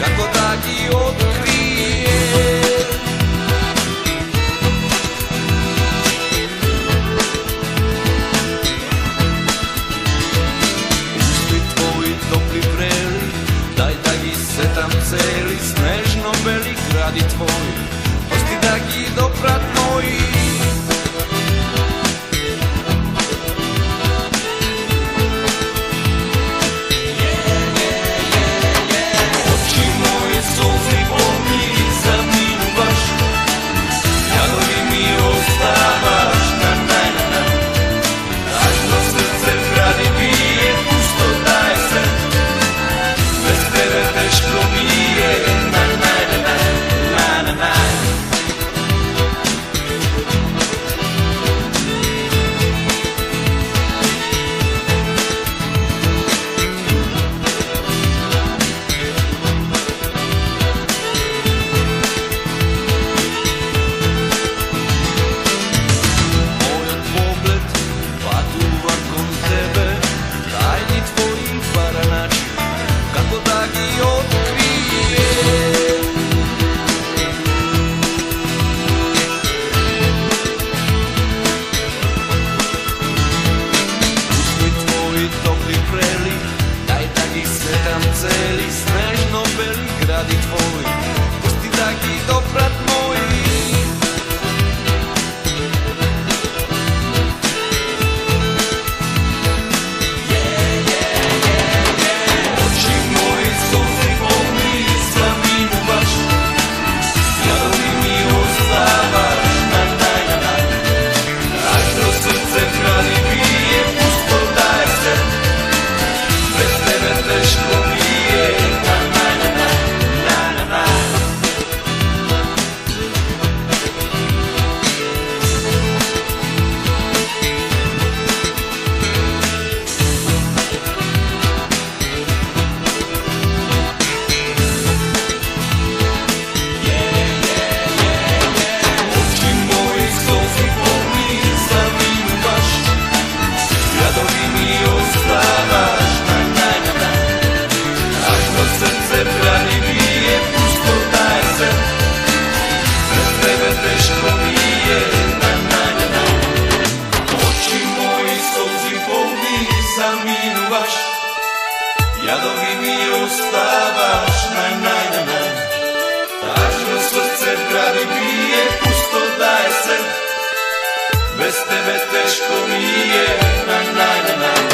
kako da ti otkrije. Usti tvoji topli vreli, daj da gi setam celi, snežno beli gradi tvoj, pusti da gi doprat moji. Celi snežno beli gradi tvoj, pusti da gi doprat moji. Oči moji suzi polni, slavinu baš, jadovi mi ostavaš, Lažno srce gradi bije, pusto daje se, bez tebe teško mi. Jadovi mi ostavaš, Lažno srce gradi bije, pusto daje se, bez tebe teško mi je,